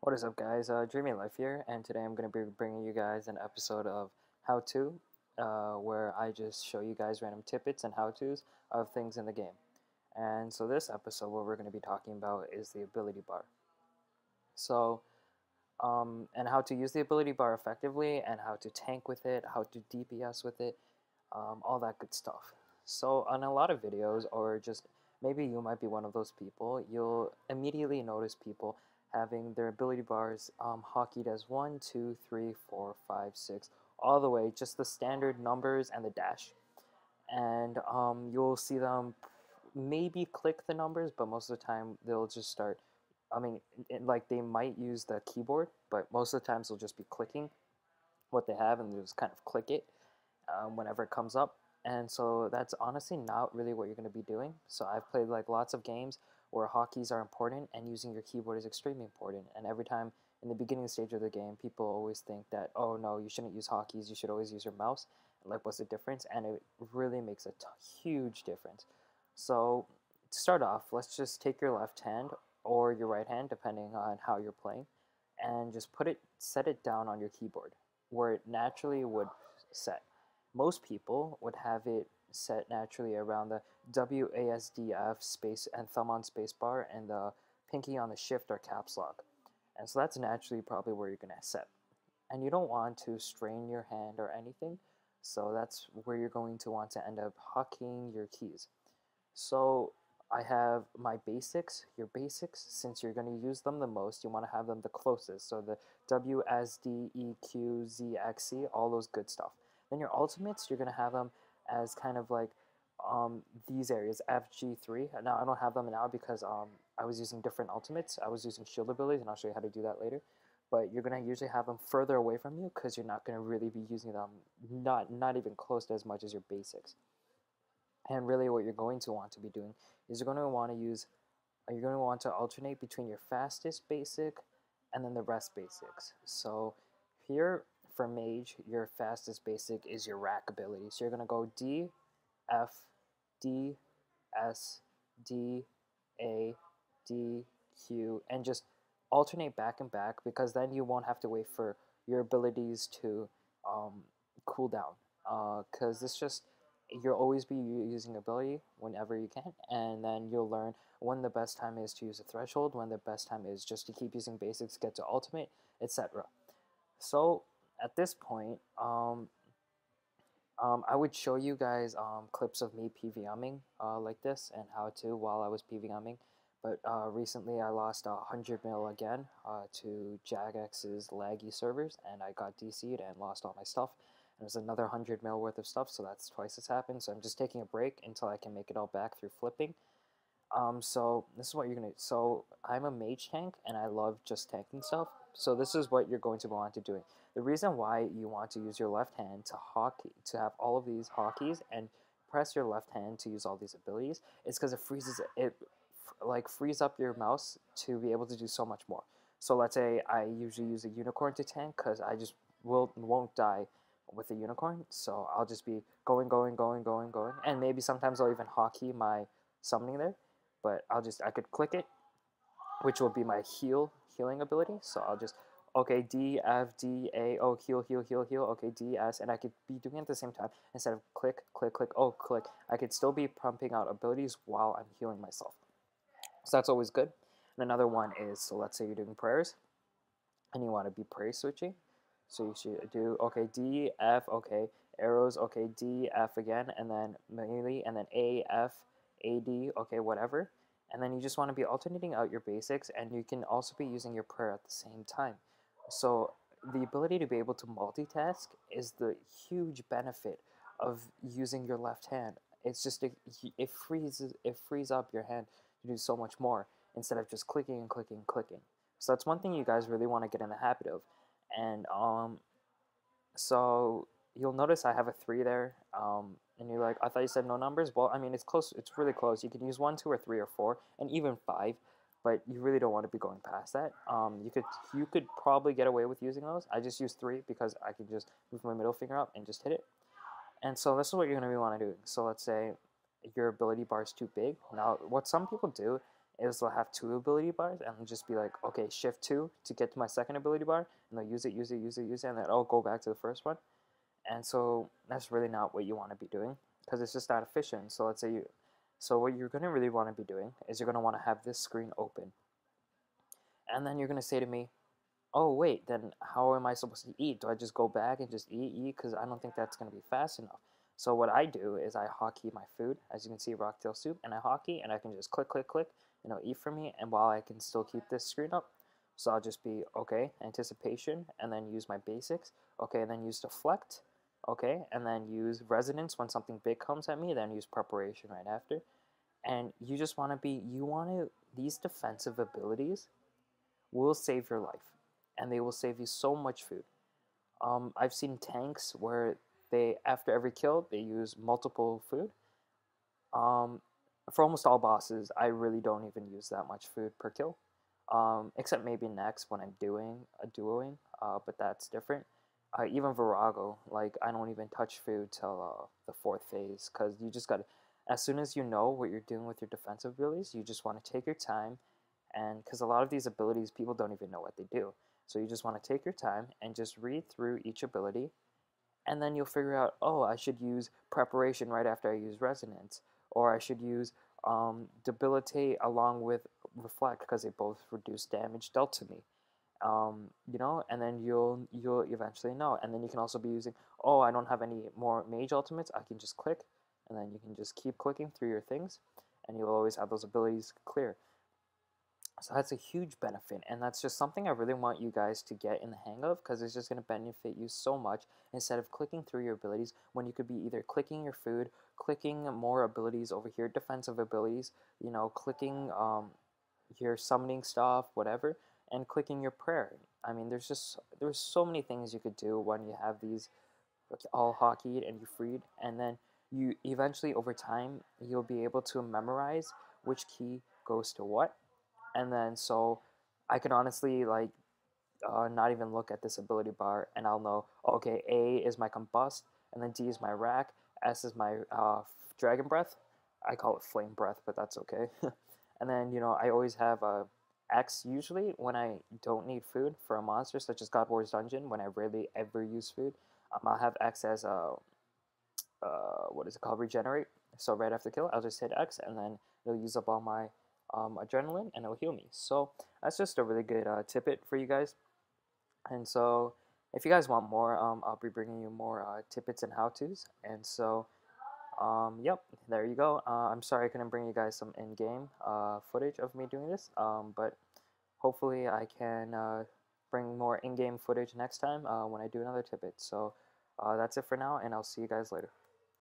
What is up, guys? Dreamy Life here, and today I'm going to be bringing you guys an episode of How To, where I just show you guys random tidbits and how-tos of things in the game. And so this episode, what we're going to be talking about is the ability bar. So, and how to use the ability bar effectively, and how to tank with it, how to DPS with it, all that good stuff. So on a lot of videos, or just maybe you might be one of those people, you'll immediately notice people having their ability bars hockeyed as 1, 2, 3, 4, 5, 6, all the way, just the standard numbers and the dash. And you'll see them maybe click the numbers, but most of the time they'll just start. I mean, like they might use the keyboard, but most of the times they'll just be clicking what they have and they'll just kind of click it whenever it comes up. And so that's honestly not really what you're going to be doing. So I've played like lots of games where hotkeys are important and using your keyboard is extremely important. And every time in the beginning stage of the game, people always think that, oh no, you shouldn't use hotkeys, you should always use your mouse. Like, what's the difference? And it really makes a huge difference. So to start off, let's just take your left hand or your right hand, depending on how you're playing, and just set it down on your keyboard where it naturally would set. Most people would have it set naturally around the WASDF space and thumb on spacebar and the pinky on the shift or caps lock. And so that's naturally probably where you're going to set. And you don't want to strain your hand or anything, so that's where you're going to want to end up hockeying your keys. So I have my basics, your basics, since you're going to use them the most, you want to have them the closest. So the W, S, D, E, Q, Z, X, C, all those good stuff. Then your ultimates, you're going to have them as kind of like these areas, F, G, 3. Now I don't have them now because I was using different ultimates. I was using shield abilities, and I'll show you how to do that later. But you're going to usually have them further away from you because you're not going to really be using them, not even close to as much as your basics. And really what you're going to want to be doing is you're going to want to alternate between your fastest basic and then the rest basics. So here for mage, your fastest basic is your rack ability. So you're going to go D, F, D, S, D, A, D, Q, and just alternate back and back, because then you won't have to wait for your abilities to cool down. Because this just you'll always be using ability whenever you can, and then you'll learn when the best time is to use a threshold, when the best time is just to keep using basics, get to ultimate, etc. So at this point, I would show you guys clips of me PVMing like this and how to while I was PVMing. But recently I lost 100 mil again to Jagex's laggy servers, and I got DC'd and lost all my stuff. And there's another 100 mil worth of stuff, so that's twice as happened. So I'm just taking a break until I can make it all back through flipping. So this is what you're gonna. So I'm a mage tank, and I love just tanking stuff. So this is what you're going to want to doing. The reason why you want to use your left hand to hockey, to have all of these hockeys, and press your left hand to use all these abilities, is because it like frees up your mouse to be able to do so much more. So let's say I usually use a unicorn to tank because I just won't die with a unicorn. So I'll just be going, and maybe sometimes I'll even hockey my summoning there. But I could click it, which will be my healing ability. So I'll just, okay, D, F, D, A, oh, heal, okay, D, S, and I could be doing it at the same time. Instead of click, oh, click, I could still be pumping out abilities while I'm healing myself. So that's always good. And another one is, so let's say you're doing prayers, and you want to be prayer switching. So you should do, okay, D, F, okay, arrows, okay, D, F again, and then melee, and then A, F, A, D, okay, whatever. And then you just want to be alternating out your basics, and you can also be using your prayer at the same time. So the ability to be able to multitask is the huge benefit of using your left hand. It's just, it frees up your hand to do so much more instead of just clicking and clicking and clicking. So that's one thing you guys really want to get in the habit of. And so you'll notice I have a 3 there, and you're like, I thought you said no numbers. Well, I mean, it's close. It's really close. You can use 1, 2, or 3, or 4, and even 5, but you really don't want to be going past that. You could probably get away with using those. I just use 3 because I can just move my middle finger up and just hit it. And so this is what you're going to want to do. So let's say your ability bar is too big. Now, what some people do is they'll have 2 ability bars, and I'll just be like, okay, shift 2 to get to my second ability bar, and they'll use it, and then I'll go back to the first one. And so that's really not what you want to be doing, because it's just not efficient. So let's say so what you're going to really want to be doing is you're going to want to have this screen open, and then you're going to say to me, oh wait, then how am I supposed to eat? Do I just go back and just eat? Because I don't think that's going to be fast enough. So what I do is I hotkey my food, as you can see, rocktail soup, and I hotkey, and I can just click, click, click, and it'll eat for me, and while I can still keep this screen up. So I'll just be, okay, anticipation, and then use my basics, okay, and then use deflect, okay, and then use resonance when something big comes at me, then use preparation right after. And you just want to be, these defensive abilities will save your life, and they will save you so much food. I've seen tanks where they, after every kill, they use multiple food. For almost all bosses, I really don't even use that much food per kill, except maybe next when I'm doing a duoing, but that's different. Even Virago, like, I don't even touch food till the 4th phase, because you just gotta, as soon as you know what you're doing with your defensive abilities, you just want to take your time, and because a lot of these abilities, people don't even know what they do. So you just want to take your time and just read through each ability, and then you'll figure out, oh, I should use preparation right after I use resonance, or I should use debilitate along with reflect, because they both reduce damage dealt to me. You know, and then you'll eventually know. And then you can also be using, oh, I don't have any more mage ultimates, I can just click, and then you can just keep clicking through your things, and you'll always have those abilities clear. So that's a huge benefit, and that's just something I really want you guys to get in the hang of, because it's just going to benefit you so much, instead of clicking through your abilities, when you could be either clicking your food, clicking more abilities over here, defensive abilities, you know, clicking your summoning stuff, whatever, and clicking your prayer. I mean, there's so many things you could do when you have these all hockeyed and you freed, and then you eventually, over time, you'll be able to memorize which key goes to what. And then so I can honestly, like, not even look at this ability bar, and I'll know, okay, A is my combust, and then D is my rack, S is my dragon breath. I call it flame breath, but that's okay. And then, you know, I always have X usually when I don't need food for a monster, such as God War's Dungeon, when I rarely ever use food. I'll have X as what is it called, regenerate. So right after kill, I'll just hit X, and then it'll use up all my adrenaline, and it'll heal me. So that's just a really good tidbit for you guys. And so if you guys want more, I'll be bringing you more tidbits and how-tos. And so, yep, there you go. I'm sorry I couldn't bring you guys some in-game footage of me doing this, but hopefully I can bring more in-game footage next time when I do another tidbit. So that's it for now, and I'll see you guys later.